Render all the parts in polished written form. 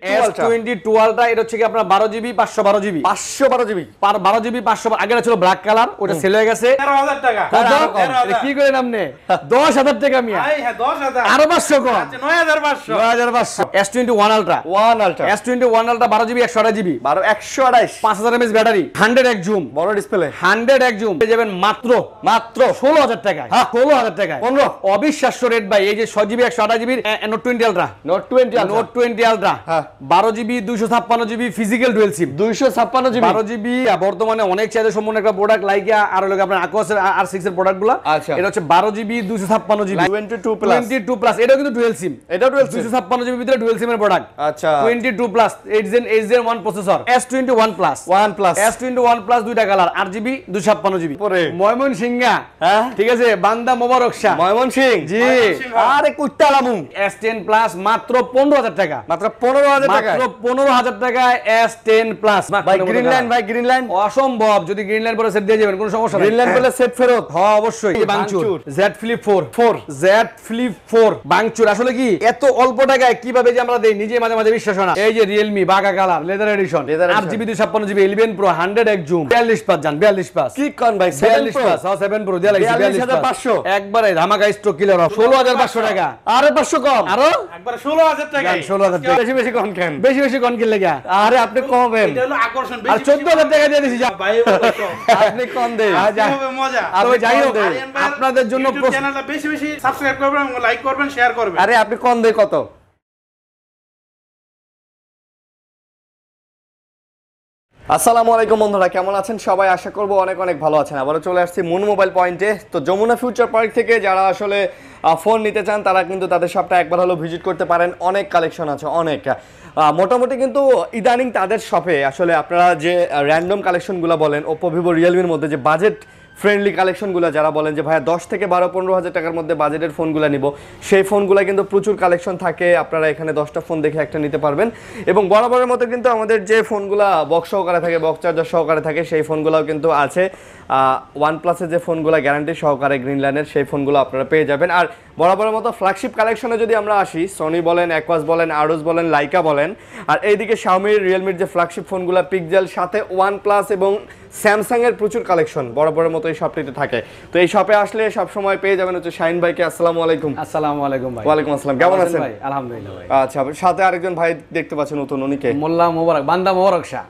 S22 Ultra এটা হচ্ছে কি আপনার 12GB 512GB 512GB 12GB 500 আগে ছিল ব্ল্যাক কালার, ওটা সেল হয়ে গেছে 13000 টাকা। কত? এটা কি করেন আপনি 10000 টাকা মিয়া হ্যাঁ 10000 আরো 500 কম আচ্ছা 9500 9500 S21 Ultra 1 Ultra S21 Ultra 12GB 128GB 128 5000 mAh battery 100x zoom বড় ডিসপ্লে 100x জুম পেয়ে যাবেন মাত্র 16000 টাকায় 16000 টাকায় 15 অবিশ্বাস্য রেট ভাই। এই যে 6GB 128GB Note 20 Ultra Note 20 Ultra Note 20 Ultra হ্যাঁ 12GB 256GB ফিজিক্যাল ডুয়াল সিম 256GB 12GB বর্তমানে অনেক চাহিদা সম্পন্ন একটা প্রোডাক্ট লাইকা আর হলো আপনার Aquos এর R6 এর প্রোডাক্টগুলো। আচ্ছা এটা হচ্ছে 12GB 256GB 22 প্লাস 22 প্লাস এটাও কিন্তু ডুয়াল সিম, এটা ডুয়াল সিম 256GB ভিতরে ডুয়াল সিমের প্রোডাক্ট। আচ্ছা 22 plus 8 Gen 1 processor S21 plus 1 plus S21 plus দুইটা কালার 8GB 256GB পরে ময়মনসিংহা হ্যাঁ ঠিক আছে বান্দা মোবারক শাহ ময়মনসিং জি আরে কুত্তালামু S10 প্লাস মাত্র 15000 টাকা মাত্র 15000 টাকা মাত্র 15000 টাকায় S10 প্লাস ভাই গ্রিন লাইন অসম্ভব যদি গ্রিন লাইন পরে সেট দিয়ে যাবেন কোনো সমস্যা নাই। গ্রিন লাইন বলে সেট ফেরত হ্যাঁ অবশ্যই বাংচুর বাংচুর। Z Flip 4 Z Flip 4 বাংচুর আসলে কি এত অল্প টাকায় কিভাবে যে আমরা দেই নিজে মাঝে মাঝে বিশ্বাস হয় না। এই যে Realme বাগা colour leather edition Leather edition। 8GB 256GB 11 Pro 100x zoom 42 পাঁচ জান 42 পাঁচ কি কোন ভাই 42 পাঁচ 7 Pro দিয়ে লাগছে 42500 একবারে ধামাকা স্টক কিলার 16500 টাকা আরে 500 কম আরো একবার 16000 টাকা 16000 টাকা বেশি বেশি কম কেন বেশি কোন কি লাগা আরে আপনি কমাবেন এটা হলো আকর্ষণ আর 14000 টাকা দিয়ে দিছি যা ভাই বলো তো আপনি কম দেন আচ্ছা। হবে মজা তবে যাই হোক আরিয়ান ভাই আপনাদের জন্য চ্যানেলটা বেশি বেশি সাবস্ক্রাইব করবেন এবং লাইক করবেন শেয়ার করবেন। আরে আপনি কম দেন কত আসসালামু আলাইকুম বন্ধুরা, কেমন আছেন সবাই? আশা করব অনেক অনেক ভালো আছেন। আবারও চলে আসছি মুন মোবাইল পয়েন্টে। তো যমুনা ফিউচার পার্ক থেকে যারা আসলে ফোন নিতে চান তারা কিন্তু তাদের শপটা একবার হলো ভিজিট করতে পারেন। অনেক কালেকশন আছে, অনেক মোটামুটি কিন্তু ইদানিং তাদের শপে আসলে আপনারা যে র্যান্ডম কালেকশনগুলো বলেন ওপো ভিভো রিয়েলমির মধ্যে যে বাজেট ফ্রেন্ডলি কালেকশনগুলো যারা বলেন যে ভাইয়া 10 থেকে 12-15 হাজার টাকার মধ্যে বাজেটের ফোনগুলো নিব, সেই ফোনগুলো কিন্তু প্রচুর কালেকশন থাকে। আপনারা এখানে 10টা ফোন দেখে একটা নিতে পারবেন। এবং বরাবরের মতো কিন্তু আমাদের যে ফোনগুলো বক্স সহকারে থাকে, বক্স চার্জার সহকারে থাকে, সেই ফোনগুলোও কিন্তু আছে। OnePlus-এর যে ফোনগুলো গ্যারান্টি সহকারে গ্রিন লাইনের, সেই ফোনগুলো আপনারা পেয়ে যাবেন। আর বরাবরের মতো ফ্ল্যাগশিপ কালেকশনে যদি আমরা আসি, সনি বলেন, অ্যাকোয়াস বলেন, আরোস বলেন, লাইকা বলেন, আর এইদিকে শাওমির রিয়েলমির যে ফ্ল্যাগশিপ ফোনগুলো পিক্সেল, সাথে OnePlus এবং স্যামসাংয়ের প্রচুর কালেকশন বরাবরের মতো এই শপটিতে থাকে। তো এই শপে আসলে সব সময় পেয়ে যাবেন হচ্ছে শাহিন ভাইকে। আসসালামু আলাইকুম। আসসালামু আলাইকুম ভাই। ওয়ালাইকুম আসসালাম, কেমন আছেন ভাই? আলহামদুলিল্লাহ ভাই। আচ্ছা, সাথে আরেকজন ভাই দেখতে পাচ্ছেন নতুন, উনি কে? মোল্লা মোবারক, বান্দা মোবারক শাহ।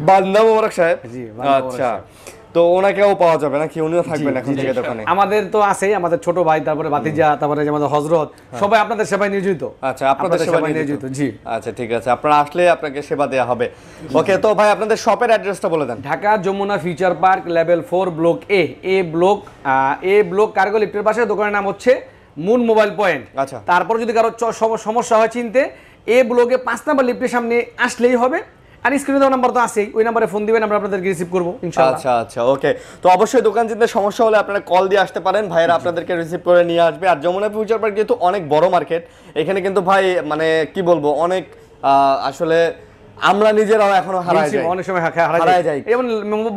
বান্দা মোবারক সাহেব। জি, বান্দা মোবারক আচ্ছা, সাহেব। তো ওনাকেও পাওয়া যাবে নাকি? উনিও থাকবেন এখন থেকে দোকানে? আমাদের তো আছেই, আমাদের ছোট ভাই, তারপরে ভাতিজা, তারপরে যে আমাদের হযরত, সবাই আপনাদের সেবায় নিয়োজিত। আচ্ছা, আপনাদের সেবায় নিয়োজিত। জি আচ্ছা, ঠিক আছে, আপনারা আসলে আপনাকে সেবা দেওয়া হবে। ওকে, তো ভাই আপনাদের শপের অ্যাড্রেসটা বলে দেন। Dhaka Jamuna future park level 4 block A block cargo লিফটের পাশে দোকানের নাম হচ্ছে মুন মোবাইল পয়েন্ট। আচ্ছা, তারপর যদি কারো সমস্যা হয় চিনতে, এ ব্লকে 5 নাম্বার লিফটের সামনে আসলেই হবে। আর স্ক্রিনে দেওয়া নাম্বার তো আছেই, ওই নাম্বারে ফোন দিবেন, আমরা আপনাদেরকে রিসিভ করব ইনশাআল্লাহ। আচ্ছা আচ্ছা, ওকে। তো অবশ্যই দোকান চিনতে সমস্যা হলে আপনারা কল দিয়ে আসতে পারেন, ভাইয়েরা আপনাদেরকে রিসিভ করে নিয়ে আসবে। আর যমুনা ফিউচার পার্ক যেহেতু অনেক বড় মার্কেট, এখানে কিন্তু ভাই মানে কি বলবো, অনেক আসলে আমরা নিজেরাও এখনো হারায় যাই, অনেক সময় হারায় যাই। যেমন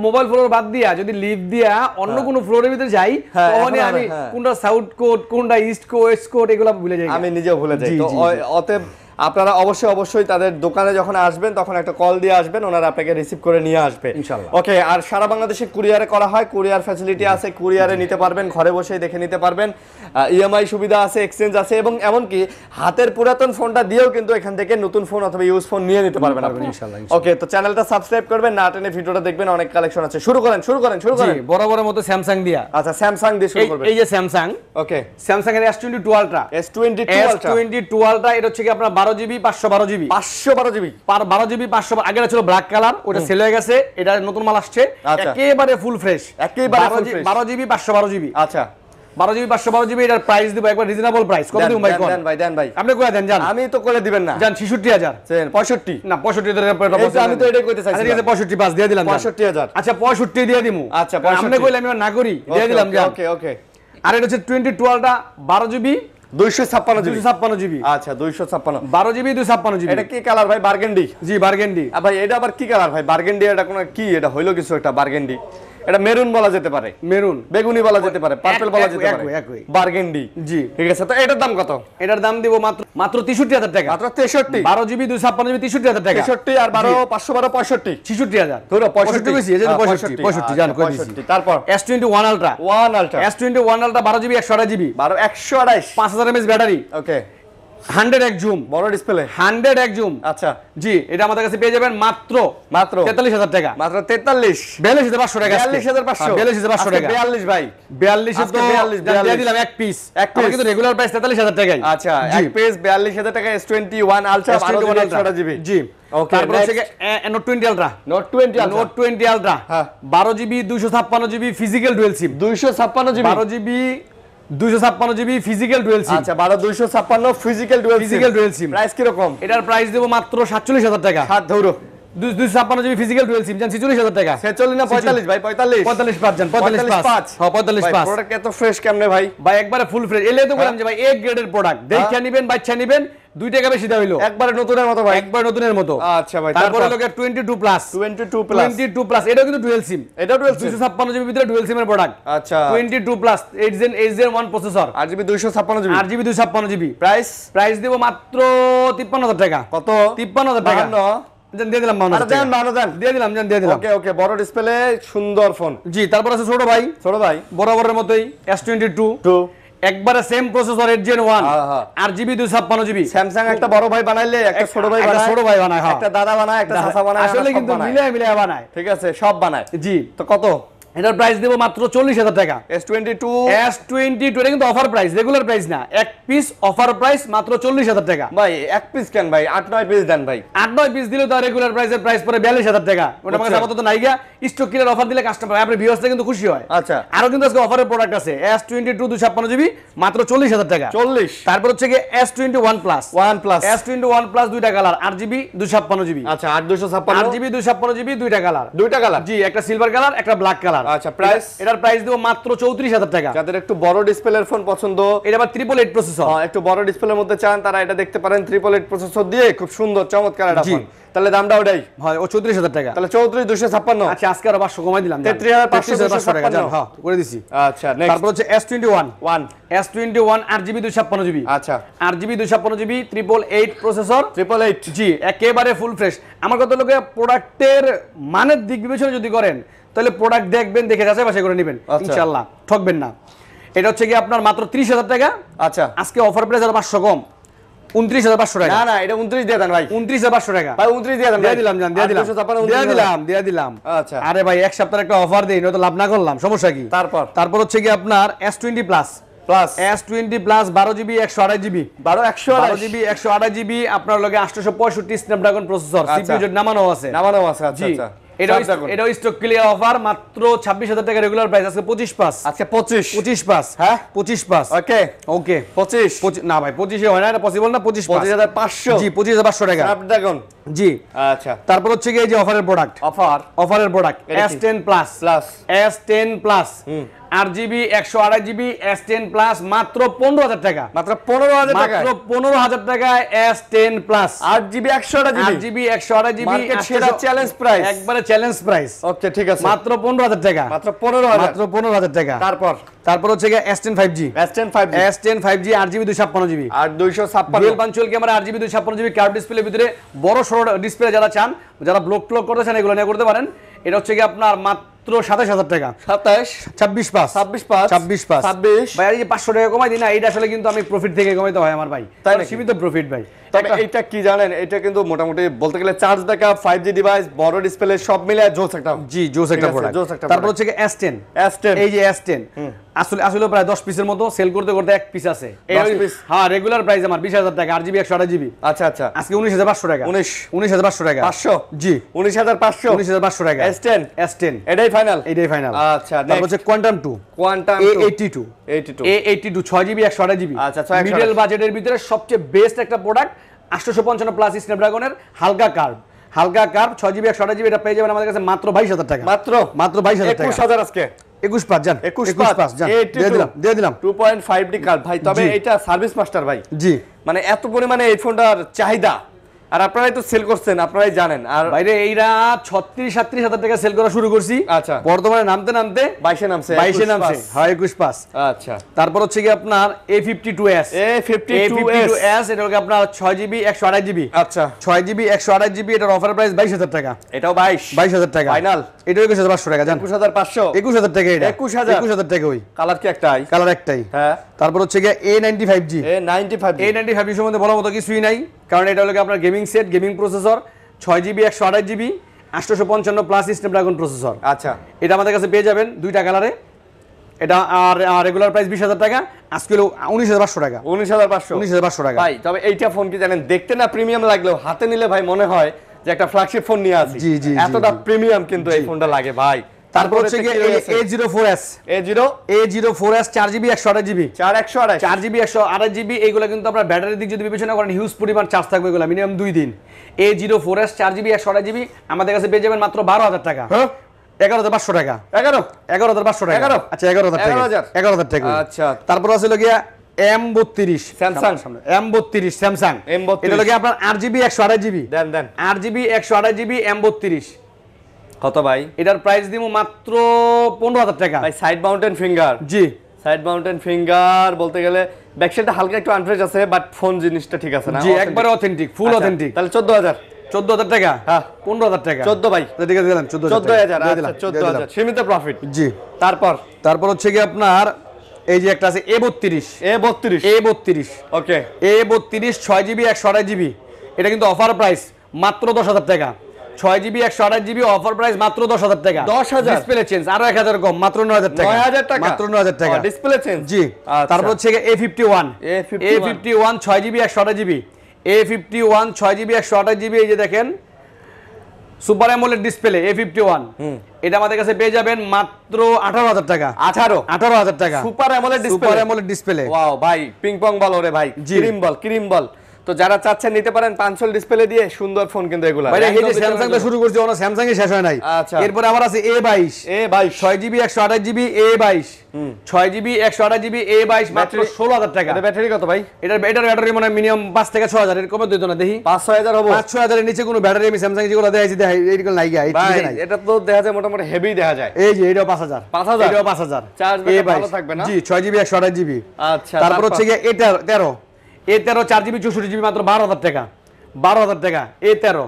মোবাইল ফ্লোর বাদ দিয়া যদি লিফট দিয়া অন্য কোনো ফ্লোরের ভিতরে যাই, তখন আমি কোনটা সাউথ কোড, কোনটা ইস্ট কোড, ওয়েস্ট কোড এগুলো ভুলে যাই, আমি নিজেও ভুলে যাই। তো অতএব আপনারা অবশ্যই তাদের দোকানে যখন আসবেন তখন একটা কল দিয়ে আসবেন, ওনারা আপনাকে রিসিভ করে নিয়ে আসবে ইনশাআল্লাহ। ওকে। আর সারা বাংলাদেশে কুরিয়ারে করা হয়, কুরিয়ার ফ্যাসিলিটি আছে, কুরিয়ারে নিতে পারবেন, ঘরে বসেই দেখে নিতে পারবেন। ইএমআই সুবিধা আছে, এক্সচেঞ্জ আছে, এবং এমনকি হাতের পুরাতন ফোনটা দিয়েও কিন্তু এখান থেকে নতুন ফোন অথবা ইউজ ফোন নিয়ে নিতে পারবেন আপনি ইনশাআল্লাহ। ওকে, তো চ্যানেলটা সাবস্ক্রাইব করবেন, না টেনে ভিডিওটা দেখবেন, অনেক কালেকশন আছে। শুরু করেন। বরাবরের মতো স্যামসাং দিয়া। আচ্ছা, স্যামসাং দিয়ে শুরু করবেন। এই যে স্যামসাং, ওকে, স্যামসাং এর S22 Ultra S22 Ultra এটা হচ্ছে কি আপনার 12GB 512GB 12GB 500 আগে ছিল ব্ল্যাক কালার, ওটা সেল হয়ে গেছে, এটা নতুন মাল আসছে একেবারে ফুল ফ্রেশ, 12GB 512GB। আচ্ছা, 12GB 512GB এটার প্রাইস দিব একবার রিজনেবল প্রাইস। কত দিন ভাই? দেন ভাই, আপনি কই দেন? জান আমি তো করে দিবেন না। জান 66000 65 না 65 এর আমি তো এটাই কইতে চাইছি। ঠিক আছে 65 পাস দিয়ে দিলাম। 65000। আচ্ছা 65 দিয়ে দিমু। আচ্ছা, আপনি কইলে আমি না করি, দিয়ে দিলাম। জান ওকে। আর এটা হচ্ছে 22 Ultra 12GB 256GB। আচ্ছা, 256 12GB 256GB। এটা কি কালার ভাই? বার্গেন্ডি। জি বার্গেন্ডি। ভাই এটা আবার কি কালার ভাই? বার্গেন্ডি এটা কোন কি? এটা হইলো কিছু একটা বার্গেন্ডি। এটা মেরুন বলা যেতে পারে, মেরুন, বেগুনি বলা যেতে পারে, পার্পল বলা যেতে পারে, একই। বার্গেন্ডি। জি ঠিক আছে, তো এটার দাম কত? এটার দাম দিব মাত্র 63,000 টাকা। মাত্র 63, 12 জিবি 256 জিবি 63,000 টাকা। 63 আর 12 512 65, 66,000 ধরো 65 বেশি, এই যে 65 জান কই দিছি। 65। তারপর S21 ultra, 1 ultra, S21 ultra 12 GB 128 GB, 12 128, 5000 mAh battery, okay, 100x zoom, বড় ডিসপ্লে, 100x জুম। আচ্ছা, জি, এটা আমাদের কাছে পেয়ে যাবেন মাত্র 43,000 টাকা। মাত্র 43, 42,500 টাকা। 42,500, 42,500 টাকা। 42 ভাই, 42 এ তো 42 দিয়ে দিলাম এক পিস, এক piece। কিন্তু রেগুলার প্রাইস 43,000 টাকাই। আচ্ছা, জি। এক পিস 42,000 টাকা, S21 আলট্রা, 128 জিবি। জি, ওকে, তারপর হচ্ছে note 20 ultra, note 20 ultra, note 20 ultra, হ্যাঁ। 12 GB 256 GB physical dual SIM, 256 GB, 12 GB 256 GB physical dual SIM. আচ্ছা, 12 256 physical dual Physical dual SIM। Price কি রকম? এটার প্রাইস দেব মাত্র 47,000 টাকা। 7 ধরো, 256 জিবি ফিজিক্যাল ডুয়াল সিম জান 46,000 টাকা। 46 না 45 ভাই, 45, 45 পাঁচ জান, 45 পাঁচ। হ্যাঁ 45 ভাই, পাঁচ। প্রোডাক্ট এত ফ্রেশ কেমনে ভাই? ভাই একবারে ফুল ফ্রেশ। এলে তো বললাম যে ভাই এ গ্রেডের প্রোডাক্ট, দেখে নেবেন, বাচ্চা নেবেন, 2 টাকা বেশি দেওয়া হইলো। একবারে নতুনের মতো ভাই, একবার নতুনের মতো। আচ্ছা ভাই, তারপরে তারপর লোকে 22 প্লাস, 22 প্লাস, 22 প্লাস, এটাও কিন্তু ডুয়াল সিম। এটাও ডুয়াল সিম। 256 জিবি ভিতরে ডুয়াল সিমের প্রোডাক্ট। আচ্ছা, 22 plus 8 Gen 1 processor, 8GB 256 GB, 8GB 256 GB. Price price দেব মাত্র 53,000 টাকা। কত? 53,000 টাকা। 52, জান দিয়ে দিলাম 52,000 আরে দেন, টাকা। দেন। দিয়ে দিলাম জান, দিয়ে দিলাম। ওকে ওকে, বড় ডিসপ্লে, সুন্দর ফোন। জি, তারপর আছে ছোট ভাই, ছোট ভাই, বরাবরের মতোই S22, 2, একবারে সেম প্রসেসর 8 Gen 1, হ্যাঁ। 8GB 256 GB. স্যামসাং একটা বড় ভাই বানাইলে একটা ছোট ভাই একটা বানায়, ছোট ভাই বানায়, হ্যাঁ। একটা দাদা বানায়, একটা চাচা বানায়, আসলে সব কিন্তু বানায়। মিলিয়ে বানায়। ঠিক আছে, সব বানায়। জি, তো কত? এটার প্রাইস দেব মাত্র 40,000 টাকা। S22, S22 এটা কিন্তু অফার প্রাইস, রেগুলার প্রাইস না, এক পিস অফার প্রাইস মাত্র 40,000 টাকা। ভাই এক পিস কেন ভাই, 8-9 পিস দেন ভাই। 8-9 পিস দিলে তো রেগুলার প্রাইসের প্রাইস পরে 42,000 টাকা। ওটা আমাকে আচ্ছা। আপাতত নাই গিয়া, স্টক কিলার অফার দিলে কাস্টমার আপনার ভিউয়ার্সরা কিন্তু খুশি হয়। আচ্ছা, আরো কিন্তু আজকে অফারের প্রোডাক্ট আছে, S22 256 জিবি মাত্র 40,000 টাকা। 40, তারপর হচ্ছে গিয়ে S21 plus, 1 plus, S21 plus দুইটা কালার, 8GB 256 জিবি, আচ্ছা, 8-256, 8GB 256 জিবি দুইটা কালার। দুইটা কালার। জি, একটা সিলভার কালার, একটা ব্ল্যাক কালার। আচ্ছা, প্রাইস? এটার প্রাইস দেব মাত্র 34,000 টাকা। যাদের একটু বড় ডিসপ্লের ফোন পছন্দ, এটা আবার 888 প্রসেসর। হ্যাঁ, একটু বড় ডিসপ্লের মধ্যে চান, তারা এটা দেখতে পারেন। 888 প্রসেসর দিয়ে খুব সুন্দর চমৎকার একটা জি। ফোন। তাহলে দামটা ওটাই, হয় ও 34,000 টাকা। তাহলে 34,256। আচ্ছা, আজকে আরো 500 কমাই দিলাম, 33,500 টাকা জান, হ্যাঁ করে দিছি। আচ্ছা, নেক্সট তারপর হচ্ছে S21, 1, S21 8GB 256 জিবি, আচ্ছা, 8GB 256 জিবি 888 প্রসেসর। 888, জি, একেবারে ফুল ফ্রেশ। আমার কত লোকে প্রোডাক্টের মানের দিক বিবেচনা যদি করেন, তাহলে প্রোডাক্ট দেখবেন, দেখে যাচাই বাছাই করে নেবেন, আচ্ছা। ইনশাআল্লাহ ঠকবেন না। এটা হচ্ছে কি আপনার মাত্র 30,000 টাকা। আচ্ছা, আজকে অফার প্রাইস আর 500 কম, 29,500 টাকা। না না, এটা 29 দিয়ে দেন ভাই, 29,500 টাকা। ভাই 29 দিয়ে দেন, দিয়ে দিলাম জান, দিয়ে দিলাম, 856, দিয়ে দিলাম, দিয়ে দিলাম। আচ্ছা, আরে ভাই এক সপ্তাহের একটা অফার দেই, নয়তো লাভ না করলাম, সমস্যা কি? তারপর হচ্ছে কি আপনার S20 plus, plus S20 plus 12GB 128 GB, 12 GB 128 GB, আপনার লগে 865 স্ন্যাপড্রাগন প্রসেসর, সিপিইউ জেড নামানো আছে। আচ্ছা জি, আচ্ছা, এটাও স্টক ক্লিয়ার অফার, মাত্র 26,000 টাকা রেগুলার প্রাইস, আজকে 25 পাস। আজকে 25 পাস, হ্যাঁ 25 পাস। ওকে ওকে, 25 না ভাই 25 এ হয় না, এটা পসিবল না। 25,500, জি 25,500 টাকা। স্ন্যাপড্রাগন, জি। আচ্ছা, তারপর হচ্ছে কি এই যে অফারের প্রোডাক্ট, অফারের প্রোডাক্ট এটা কি? S10 plus, S10 plus 8GB 128 GB S10 plus মাত্র 15,000 টাকা। মাত্র 15,000 টাকা, মাত্র 15,000 টাকায় S10 plus 8GB 128 8GB 128 GB, market সেরা চ্যালেঞ্জ প্রাইস, একবারে চ্যালেঞ্জ প্রাইস। ওকে ঠিক আছে, মাত্র 15,000 টাকা, মাত্র 15,000, মাত্র 15,000 টাকা। তারপর হচ্ছে গিয়ে S10 5G, S10 5G 8GB 256 GB, আর 256 dual punctual camera, 8GB 256 GB curve display ভিতরে, বড় সরো ডিসপ্লে যারা চান, যারা ব্লক করতে চান, এগুলো নিয়ে করতে পারেন। এটা হচ্ছে কি আপনার মাত্র 27,000 টাকা। 26 পাস, 26 পাস। ভাই এই যে 500 টাকা কমাই দিই না, এটা আসলে কিন্তু আমি প্রফিট থেকে কমাইতে হয় আমার ভাই, তাই সীমিত প্রফিট ভাই। তবে এটা কি জানেন, এটা কিন্তু মোটামুটি বলতে গেলে চার্জ ব্যাকআপ, 5G ডিভাইস, বড় ডিসপ্লে সব মিলে জোস একটা, জি জোস একটা প্রোডাক্ট। তারপর হচ্ছে কি S10, এই যে S10 আসলে প্রায় 10 পিসের মতো সেল করতে এক পিস আছে। হ্যাঁ, রেগুলার প্রাইস আমার 20,000 টাকা, 8GB 128 জিবি। আচ্ছা আচ্ছা, আজকে 19,500 টাকা, 19,500 টাকা, 500, জি 19,500 টাকা। S10 এটাই ফাইনাল, আচ্ছা। তারপর হচ্ছে কোয়ান্টাম 2, A82, 6GB 128 জিবি, আচ্ছা, মিডল বাজেটের ভিতরে সবচেয়ে বেস্ট একটা প্রোডাক্ট। 855 প্লাস স্ন্যাপড্রাগনের হালকা কার্ভ 6GB 128 জিবি, এটা পেয়ে যাবেন আমাদের কাছে মাত্র 22,000 টাকা, মাত্র 22,000 টাকা। 21,000 আজকে 21 পাস জান, 21 পাস জান, দিয়ে দিলাম 2.5D কার্ড ভাই। তবে এটা সার্ভিস মাস্টার ভাই, জি মানে এত পরিমাণে এই ফোনটার চাহিদা, আর আপনারাই তো সেল করছেন, আপনারাই জানেন। আর বাইরে এইরা 36-37 হাজার টাকা সেল করা শুরু করছি। আচ্ছা। বর্তমানে নামতে নামতে 22 এ নামছে, 22 এ নামছে, হ্যাঁ 21 পাস। আচ্ছা। তারপর হচ্ছে কি আপনার A52s, A52s এটা হলো আপনার 6GB 128GB। আচ্ছা। 6GB 128GB, এটার অফার প্রাইস 22,000 টাকা। এটাও 22,000 টাকা ফাইনাল। এটা 21,500 টাকা জান। 21,500 21,000 টাকা এটা। 21,000 টাকা ওই। কালার কি একটাই? কালার একটাই। হ্যাঁ। তারপর হচ্ছে কি A95G। A95 সম্বন্ধে বলার মতো কিছুই নাই, কারণ এটা হলো আপনার gaming set, gaming processor, 6GB 128GB 855 plus Snapdragon processor. আচ্ছা। এটা আমাদের কাছে পেয়ে যাবেন দুইটা কালারে। এটা আর রেগুলার প্রাইস 20,000 টাকা, আজকে হলো 19,500 টাকা। 19,500 টাকা ভাই। তবে এইটা ফোন কি জানেন, দেখতে না প্রিমিয়াম লাগলেও হাতে নিলে ভাই মনে হয় যে একটা ফ্ল্যাগশিপ ফোন নিয়ে আছি। জি, জি, এতটা প্রিমিয়াম কিন্তু এই ফোনটা লাগে ভাই। তারপর হচ্ছে কি A04s, A04s 4GB 128GB, 4GB 128GB। এইগুলো কিন্তু আপনার ব্যাটারির দিক যদি বিবেচনা করেন হিউজ পরিমাণ চার্জ থাকবে, এগুলো মিনিমাম 2 দিন। A04s 4GB 128GB আমাদের কাছে পেয়ে যাবেন মাত্র 12,000 টাকা। 11,500 টাকা। 11,500 টাকা। আচ্ছা 11,000 টাকা। 11,000 টাকা। আচ্ছা। তারপর আছে লগিয়া M32 স্যামসাং। M32 Samsung. এটা লগিয়া আপনার 8GB 128GB। দেন 8GB 128GB M32। কত ভাই? এটার প্রাইস দিব মাত্র 15,000 টাকা। ভাই সাইড মাউন্টেন ফিঙ্গার। জি, সাইড মাউন্টেন ফিঙ্গার বলতে গেলে ব্যাকসাইডটা হালকা একটু আনফ্রেশ আছে, বাট ফোন জিনিসটা ঠিক আছে না? জি, একবারে অথেন্টিক, ফুল অথেন্টিক। তাহলে 14,000 টাকা। হ্যাঁ 15,000 টাকা। 14 ভাই। ঠিক আছে দিলাম 14,000। আচ্ছা 14,000 সীমিত প্রফিট। জি। তারপর হচ্ছে কি আপনার এই যে একটা আছে A32। ওকে। A32 6GB 128GB। এটা কিন্তু অফার প্রাইস মাত্র 10,000 টাকা। 6GB 128GB অফার প্রাইস মাত্র 10,000 টাকা। 10,000 ডিসপ্লে চেঞ্জ আরো 1,000 কম, মাত্র 9,000 টাকা। 9,000 টাকা মাত্র 9,000 টাকা ডিসপ্লে চেঞ্জ। জি। আচ্ছা। তারপর হচ্ছে A51 6GB 128GB। A51 6GB 128GB। এই যে দেখেন সুপার অ্যামোলেড ডিসপ্লে A51। এটা আমাদের কাছে পেয়ে যাবেন মাত্র 18,000 টাকা। 18,000 টাকা সুপার অ্যামোলেড ডিসপ্লে। ওয়াও ভাই, পিং পং বল ওরে ভাই, ক্রিম বল। তো যারা চাচ্ছেন নিতে পারেন 500 ডিসপ্লে দিয়ে সুন্দর ফোন কিন্তু এগুলা। ভাই এই যে স্যামসাং তো শুরু করছি, ওনা স্যামসাং এ শেষ হয় নাই। আচ্ছা। এরপর আবার আছে A22 6GB 128GB A22 6GB 128GB A22 মাত্র 16,000 টাকা। এটা ব্যাটারি কত ভাই? এটার ব্যাটারি মনে হয় মিনিমাম 5 থেকে 6,000 এর কমে দিত না, দেখি 5-6,000 হবে। 5-6,000 এর নিচে কোনো ব্যাটারি আমি স্যামসাং যেগুলো দেখাইছি এইগুলো নাই গা, এই ভাই ঠিক নাই। এটা তো দেখা যায় মোটামুটি হেভি দেখা যায়। এই যে এটাও 5,000 এটাও 5,000 চার্জ ভালো থাকবে না? জি 6GB 128GB। আচ্ছা। তারপর হচ্ছে কি A13 4GB 64GB মাত্র 12,000 টাকা। 12,000 টাকা A13।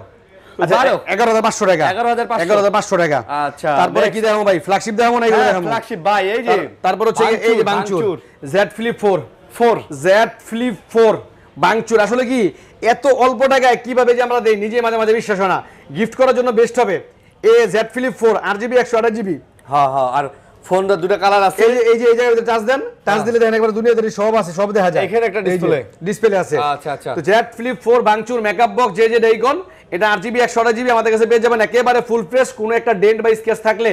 আচ্ছা 11,500 টাকা। 11,500 টাকা। আচ্ছা। তারপরে কি দেখাবো ভাই? ফ্ল্যাগশিপ দেখাবো না এগুলো দেখাবো? ফ্ল্যাগশিপ ভাই এই যে। তারপর হচ্ছে এই যে বাংচুর Z Flip 4 Z Flip 4 বাংচুর। আসলে কি এত অল্প টাকায় কিভাবে যে আমরা দেই নিজে মাঝে মাঝে বিশ্বাস হয় না। গিফট করার জন্য বেস্ট হবে। Z Flip 4 8GB 128GB। হ্যাঁ আর ফোনটা দুটো কালার আছে। এই যে এই জায়গায় টাচ দেন, টাচ দিলে দেখেন একবার দুনিয়াতে সব আছে, সব দেখা যায়। এখানে একটা ডিসপ্লে আছে। আচ্ছা। তো Z Flip 4 বাংচুর মেকআপ বক্স যে ডাইকন, এটা 8GB 128GB আমাদের কাছে পেয়ে যাবেন একেবারে ফুল ফ্রেশ। কোনো একটা ডেন্ট বা স্ক্র্যাচ থাকলে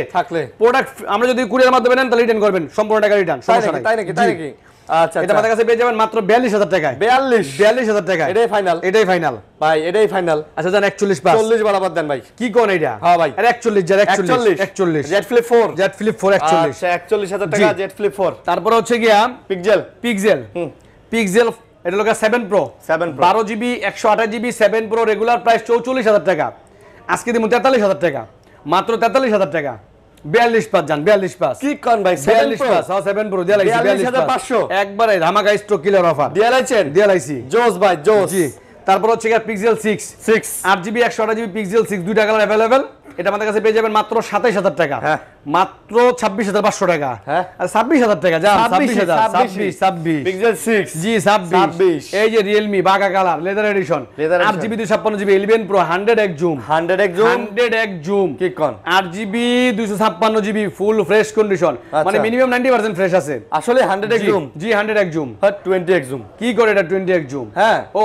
প্রোডাক্ট আমরা যদি কুরিয়ার মাধ্যমে নেন তাহলে রিটার্ন করবেন, সম্পূর্ণ টাকা রিটার্ন, সমস্যা নাই। তাই নাকি? আচ্ছা। এটা আমাদের কাছে পেয়ে যাবেন মাত্র 42,000 টাকায়। 42,000 টাকায়। এটাই ফাইনাল ভাই, এটাই ফাইনাল। আচ্ছা জান 41 পাস 40 বরাবর দেন ভাই। কি কোন এটা? হ্যাঁ ভাই। আরে 41 Z Flip 4 41। আচ্ছা 41,000 টাকা Z Flip 4। তারপর হচ্ছে গিয়া পিক্সেল এটা লোকা 7 Pro 12GB 128GB 7 Pro regular price 44,000 টাকা। আজকে দিমু 43,000 টাকা, মাত্র 43,000 টাকা। 42 পাস জান, 42 পাস। কি কোন ভাই? 42 পাস 7 Pro দিয়া লাইছি 42,500 একবারে ধামাকা স্টক কিলার অফার দিয়া লাইছি। জোস ভাই জোস। জি। তারপর হচ্ছে গিয়া পিক্সেল 6 8GB 128GB পিক্সেল 6 দুইটা কালার अवेलेबल। এটা আমাদের কাছে পেয়ে যাবেন মাত্র 27,000 টাকা। মাত্র 26,500 টাকা। আর 26,000 টাকা জান। 26 পিক্সেল 6 জি 26। এই যে Realme বাগা colour leather edition 8GB 256GB 11 Pro 100x zoom কি কোন? 8GB 256GB full fresh condition, মানে মিনিমাম 90% ফ্রেশ আছে। আসলে 100x জুম। জি 100x জুম। 20x জুম কি করে এটা 20x জুম? হ্যাঁ ও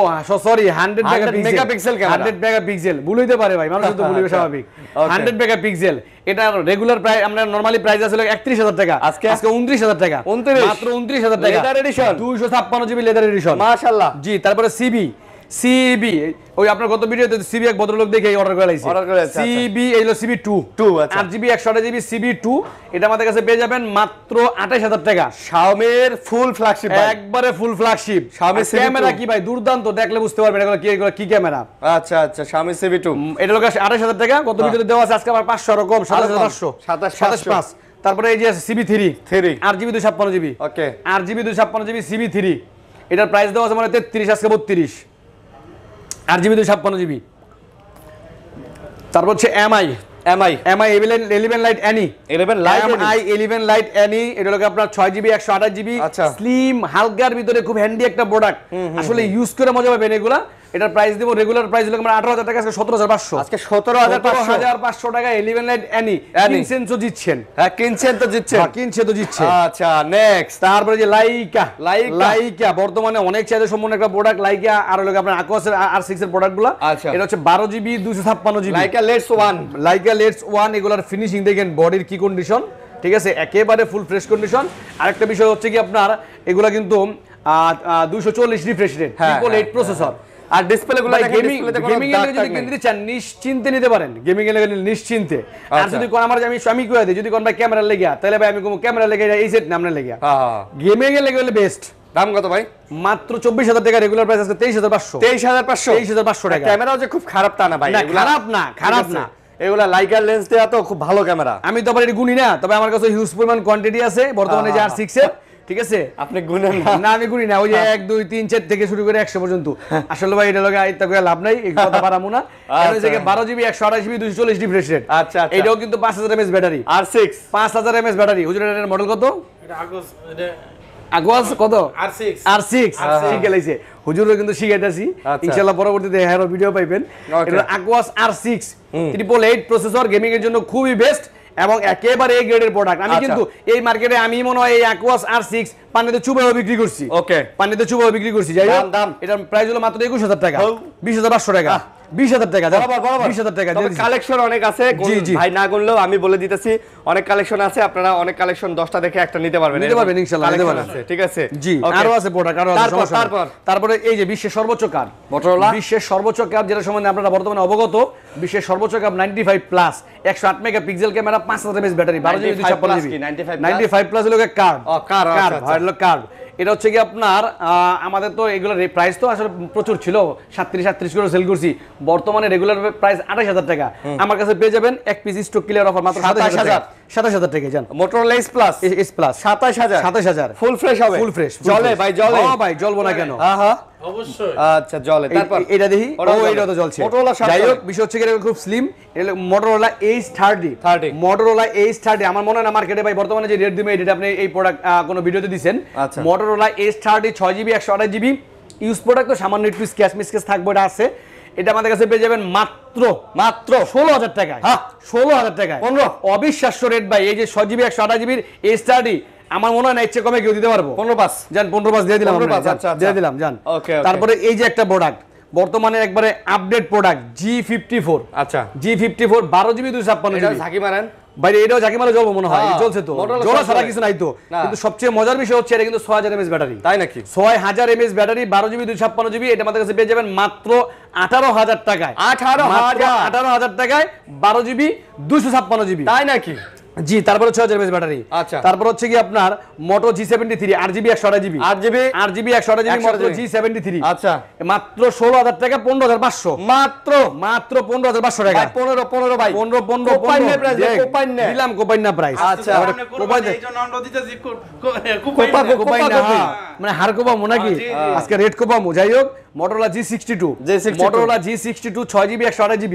সরি 100 মেগাপিক্সেল ক্যামেরা। 100 মেগাপিক্সেল ভুল হইতে পারে ভাই, মানুষ তো ভুল হবে স্বাভাবিক। 100 মেগাপিক্সেল। এটা রেগুলার প্রাইস আমরা নরমালি প্রাইস আছে 31,000 টাকা, আজকে 29,000 টাকা। মাত্র 29,000 টাকা। Leather addition 256GB leather addition. মাশাআল্লাহ। জি। তারপরে সিবি ওই আপনার গত ভিডিওতে সিবি এক ভদ্রলোক দেখে অর্ডার করে লাইছি সিবি এইলো সিবি 2 আচ্ছা 8GB 128GB সিবি 2 এটা আমাদের কাছে পেয়ে যাবেন মাত্র 28000 টাকা Xiaomi এর ফুল ফ্ল্যাগশিপ একবারে ফুল ফ্ল্যাগশিপ Xiaomi CV2 ক্যামেরা কি ভাই দুর্দান্ত দেখলে বুঝতে পারবেন এগুলো কি ক্যামেরা আচ্ছা আচ্ছা Xiaomi CV2 এটা লোক 28000 টাকা গত ভিডিওতে দেওয়া আছে আজকে আবার 500 এর কম 27500 27500 তারপরে এই যে আছে সিবি 3 8GB 256GB ওকে 8GB 256GB সিবি 3 এটার প্রাইস দেওয়া আছে মানে 33 আজকে 32 8GB 256GB তারপর হচ্ছে Mi 11 lite NE 11 lite NE এটা হলো আপনার 6GB 128GB আচ্ছা স্লিম হালকার ভিতরে খুব হ্যান্ডি একটা প্রোডাক্ট আসলে ইউজ করে মজা পাবেন এগুলা এটার প্রাইস দেব রেগুলার প্রাইস হলো আমরা 18000 টাকা আজকে 17500 আজকে 17500 টাকা 11 লাইট অ্যানি কিনছেন তো জিতছেন হ্যাঁ কিনছেন তো জিতছেন আচ্ছা নেক্সট তারপরে যে লাইকা বর্তমানে অনেক চাহিদা সম্পন্ন একটা প্রোডাক্ট লাইকা আর হলো আপনার Aquos এর R6 এর প্রোডাক্টগুলো এটা হচ্ছে 12GB 256GB লাইকা লেটস 1 এগুলার ফিনিশিং দেখেন বডির কি কন্ডিশন ঠিক আছে একেবারে ফুল ফ্রেশ কন্ডিশন আরেকটা বিষয় হচ্ছে কি আপনার এগুলা কিন্তু 240 রিফ্রেশ রেট 888 প্রসেসর আর ডিসপ্লেগুলো গেমিং এর যদি কিনতে চান নিশ্চিন্তে নিতে পারেন গেমিং এর নিশ্চিন্তে আর যদি কোন আমার আমি কই দিই যদি কোন ভাই ক্যামেরা লেগে তাহলে ভাই আমি কোন ক্যামেরা লেগে এই সেট নামনে লেগে গেমিং এর লেগে হলে বেস্ট দাম কত ভাই মাত্র 24000 টাকা রেগুলার প্রাইস আজকে 23500 টাকা ক্যামেরাও যে খুব খারাপ তা না ভাই খারাপ না এগুলা লাইকার লেন্স দেয়া তো খুব ভালো ক্যামেরা আমি তো আবার এটা গুনি না তবে আমার কাছে হিউজ পরিমাণ কোয়ান্টিটি আছে বর্তমানে যে R6 এর ঠিক আছে আপনি গুনেন না আমি গুনি না ওই যে 1 2 3 4 থেকে শুরু করে 100 পর্যন্ত আসলে ভাই এটা লগে আইতা কইয়া লাভ নাই এই কথা পারামু না এর থেকে 12GB 128GB 240 রিফ্রেশ রেট আচ্ছা এটাও কিন্তু 5000 mAh battery R6 5000 mAh battery হুজুর এর মডেল কত এটা এটা Aquos কত R6 শিখে লাইছে হুজুরও কিন্তু শিখাইতাছি ইনশাআল্লাহ পরবর্তীতে হেরো ভিডিও পাইবেন এটা Aquos R6 888 প্রসেসর গেমিং এর জন্য খুবই বেস্ট এবং একেবারে এই গ্রেডের প্রোডাক্ট আমি কিন্তু এই মার্কেটে আমি মনে হয় এই Aquos R6 পানিতে চুবাও বিক্রি করছি ওকে পানিতে চুবাও বিক্রি করছি যাই হোক দাম এটার প্রাইস হলো মাত্র 21000 টাকা 20500 টাকা 20000 টাকা 20000 টাকা তবে কালেকশন অনেক আছে ভাই না গুনলেও আমি বলে দিতেছি অনেক কালেকশন আছে আপনারা অনেক কালেকশন 10টা দেখে একটা নিতে পারবেন ইনশাআল্লাহ নিতে পারবেন ঠিক আছে জি আরো আছে প্রোডাক্ট আরো আছে তারপরে এই যে বিশ্বের সর্বোচ্চ কার্ড Motorola বিশ্বের সর্বোচ্চ কার্ড যেটা সম্বন্ধে আপনারা বর্তমানে অবগত বিশ্বের সর্বোচ্চ card 95 plus 108 megapixel camera 5000 mAh battery 12GB 256GB 95 plus হলো কার্ড কার্ড এটা হচ্ছে কি আপনার আমাদের তো এগুলোর প্রাইস তো আসলে প্রচুর ছিল 37 করে সেল করছি বর্তমানে রেগুলার প্রাইস 28000 টাকা আমার কাছে পেয়ে যাবেন এক পিস স্টক ক্লিয়ার অফার মাত্র 27000 টাকা জান Motorola S Plus 27000 full fresh হবে ফুল ফ্রেশ জলে ভাই জলে ভাই জ্বলবো না কেন অবশ্যই আচ্ছা জলে তারপর এটা দেখি এটা তো জ্বলছে যাই হোক বিষয় হচ্ছে এটা খুব স্লিম এটা Motorola Motorola H30 আমার মনে হয় না মার্কেটে ভাই বর্তমানে যে রেট দিবে এটা আপনি এই প্রোডাক্ট কোন ভিডিওতে দিবেন Motorola H30 6GB 128GB use product তো সামান্য একটু স্ক্র্যাচ মিসক্র্যাচ থাকবে এটা আছে এটা আমাদের কাছে পেয়ে যাবেন মাত্র 16000 টাকায় 16000 টাকায় 15 অবিশ্বাস্য রেট ভাই এই যে 6GB 128GB H30 আমার মনে হয় না ইচ্ছে কমে কেউ দিতে পারবো 15 জান 15 দিয়ে দিলাম দিয়ে দিলাম জান তারপরে এই যে একটা প্রোডাক্ট বর্তমানে একবারে আপডেট প্রোডাক্ট G54 আচ্ছা G54 12GB 256GB এটা ঝাঁকি মারেন ভাই এটাও ঝাঁকি মারা জ্বলবো মনে হয় জ্বলছে তো জ্বলা ছাড়া কিছু নাই তো কিন্তু সবচেয়ে মজার বিষয় হচ্ছে এটা কিন্তু 6000 mAh ব্যাটারি তাই নাকি 6000 mAh ব্যাটারি 12GB 256GB এটা আমাদের কাছে পেয়ে যাবেন মাত্র 18000 টাকায় 18000 টাকায় 12GB 256GB তাই নাকি জি তারপর 6000 mAh ব্যাটারি আচ্ছা তারপর হচ্ছে কি আপনার Moto G73 8GB 128GB 8GB 128GB Moto G73 আচ্ছা মাত্র 16000 টাকা 15500 মাত্র 15500 টাকা 15 ভাই 15 কোপাইনে প্রাইস দিলাম কোপাইনা প্রাইস আচ্ছা কোপাইনে এই জন্য আমরা দিতেছি কোপাইনা মানে হার কোপামু নাকি আজকে রেট কোপামু যাই হোক Motorola G62 Motorola G62 6GB 128GB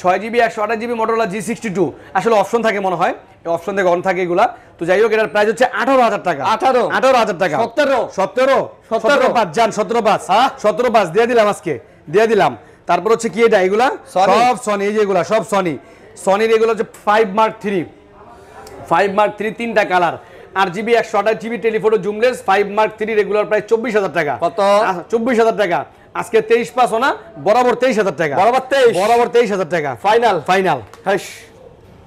6GB 128GB Motorola G62 আসলে অপশন থাকে মনে হয় এই অপশন থেকে অন থাকে এগুলা তো যাই হোক এটার প্রাইস হচ্ছে 18000 টাকা 18000 টাকা 17 5 জান 17 5 দিয়ে দিলাম আজকে দিয়ে দিলাম তারপর হচ্ছে কি এটা এগুলা সব সনি এই যে এগুলা সব সনির এগুলো হচ্ছে 5 Mark 3 তিনটা কালার RGB 128GB টেলিফটো জুমলেস 5 Mark 3 রেগুলার প্রাইস 24000 টাকা কত 24000 টাকা আজকে 23 পাস না বরাবর 23000 টাকা বরাবর 23000 টাকা ফাইনাল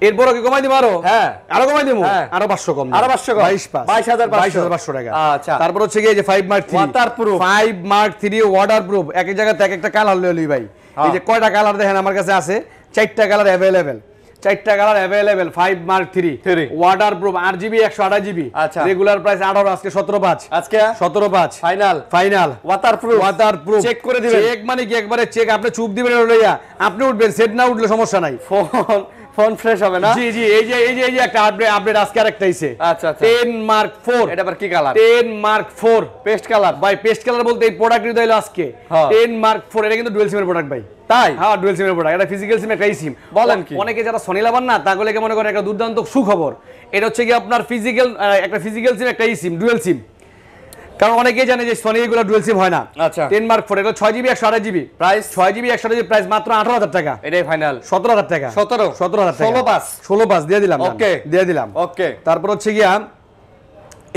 এরপরও কি কমাই দিব আরো? হ্যাঁ আরো কমাই দিব, হ্যাঁ। আরো 500 কম, আরো 500 কম, 22,500 টাকা। আচ্ছা তারপর হচ্ছে গিয়ে যে 5 মার্ক 3 Waterproof। 5 মার্ক 3 ওয়াটারপ্রুফ, এক এক জায়গাতে এক একটা কালার লইলি ভাই। এই যে কয়টা কালার দেখেন আমার কাছে আছে, 4টা কালার अवेलेबल, 4টা colour available. 5 mark 3 waterproof, RGB 128GB, আচ্ছা রেগুলার প্রাইস 18, আজকে 17.5, আজকে 17.5 ফাইনাল ফাইনাল। ওয়াটারপ্রুফ চেক করে দিবেন, চেক মানে কি একবারে চেক, আপনি চুপ দিবেন লইয়া আপনি উঠবেন, সেট না উঠলে সমস্যা নাই, ফোন ফ্রেশ হবে না। জি জি, এই যে একটা আপডেট আজকে আরেকটা আইছে। আচ্ছা আচ্ছা 10 মার্ক 4, এটা আবার কি কালার? 10 মার্ক 4 পেস্ট কালার ভাই। পেস্ট কালার বলতে এই প্রোডাক্ট নিতে হলো আজকে 10 মার্ক 4, এটা কিন্তু ডুয়াল সিমের প্রোডাক্ট ভাই। তাই? হ্যাঁ ডুয়াল সিমের প্রোডাক্ট, এটা ফিজিক্যাল সিম একটা সিম। বলেন কি? অনেকে যারা সনি লাভার না, তাগুলোকে মনে করেন একটা দুর্দান্ত সুখবর। এটা হচ্ছে কি আপনার ফিজিক্যাল, একটা ফিজিক্যাল সিম একটা সিম, ডুয়াল সিম। কারণ অনেকেই জানে যে সনি এগুলো ডুয়াল সিম হয় না। আচ্ছা 10 মার্ক 4, এটা 6GB 128GB price, 6GB 128GB price মাত্র 18,000 টাকা। এটাই ফাইনাল 17,000 টাকা, 17,000 টাকা, 16.5 দিয়ে দিলাম। ওকে দিয়ে দিলাম। ওকে তারপর হচ্ছে গিয়া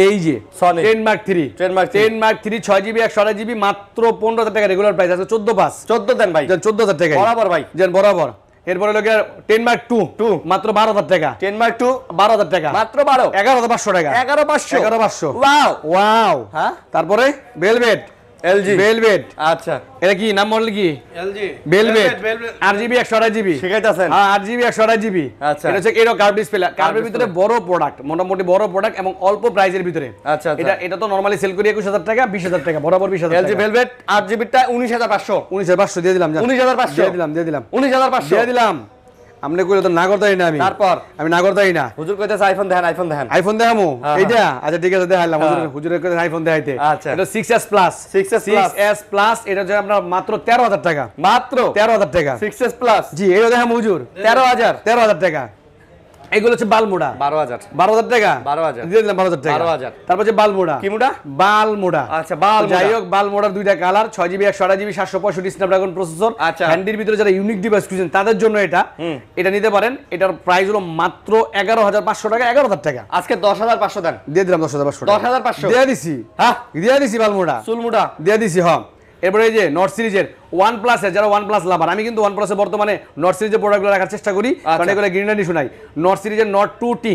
এই যে Sony 10 mark 3, 10 mark 3 6GB 128GB মাত্র 15,000 টাকা, রেগুলার প্রাইস আছে 14.5। 14 দেন ভাই, 14,000 টাকা বরাবর ভাই, যেন বরাবর। এরপরে লোকে 10 মার্ক 2 মাত্র 12,000 টাকা, 10 মার্ক 2 12,000 টাকা, মাত্র 12, 11,500 টাকা, 11,500 ওয়াও ওয়াও। হ্যাঁ তারপরে ভেলভেট, এলজি ভেলভেট, আচ্ছা এটা কি নাম, মডেল কি? LG velvet, RGB 128GB, শিখাইতাছেন? হ্যাঁ RGB 128GB। আচ্ছা এটা হচ্ছে এরো কার্ভ ডিসপ্লে, কার্ভের ভিতরে বড় প্রোডাক্ট, মোটামুটি বড় প্রোডাক্ট এবং অল্প প্রাইসের ভিতরে। আচ্ছা এটা তো নরমালি সেল করি 21,000 টাকা, 20,000 টাকা, বরাবর 20,000 এলজি টাকা। ভেলভেট 8GB টা 19,500, 19,500 দিয়ে দিলাম, 19,500 দিয়ে দিলাম, দিয়ে 19,500 দিলাম। আপনি কইলে তো না করতেই না, তারপর আমি না করতেই না। হুজুর কইতেছে আইফোন দেখেন, আইফোন দেখেন, আইফোন দেখামু এইটা? আচ্ছা ঠিক আছে, দেখাইলাম। হুজুরের কইতে আইফোন দেখাইতে। আচ্ছা এটা 6s প্লাস, 6s প্লাস, এটা হচ্ছে আপনার মাত্র 13,000 টাকা, মাত্র 13,000 টাকা। 6s প্লাস জি এটা দেখামু হুজুর, 13,000 টাকা। এগুলো হচ্ছে বালমোড়া, 12,000 টাকা, 12,000 দিয়ে দিলাম 12,000 টাকা। 12,000 তারপর হচ্ছে বালমোড়া, কি মুড়া? বালমোড়া। আচ্ছা বাল যাই হোক, বালমোড়ার দুইটা colour, 6GB 128GB 765 Snapdragon processor. আচ্ছা হ্যান্ডির ভিতরে যারা ইউনিক ডিভাইস খুঁজছেন তাদের জন্য এটা নিতে পারেন। এটার প্রাইস হলো মাত্র 11,500 টাকা, 11,000 টাকা। আজকে 10,500 দেন, দিয়ে দিলাম 10,500 টাকা, 10,500 দিয়ে দিছি। হ্যাঁ দিয়ে দিছি বালমোড়া, চুলমুড়া দিয়ে দিছি। হ্যাঁ এরপরে এই যে নট সিরিজের OnePlus এর, যারা OnePlus লাভার, আমি কিন্তু OnePlus এর বর্তমানে নট সিরিজের প্রোডাক্টগুলো রাখার চেষ্টা করি, কারণ এগুলো গ্যারান্টি শোনাই। নট সিরিজের not 2T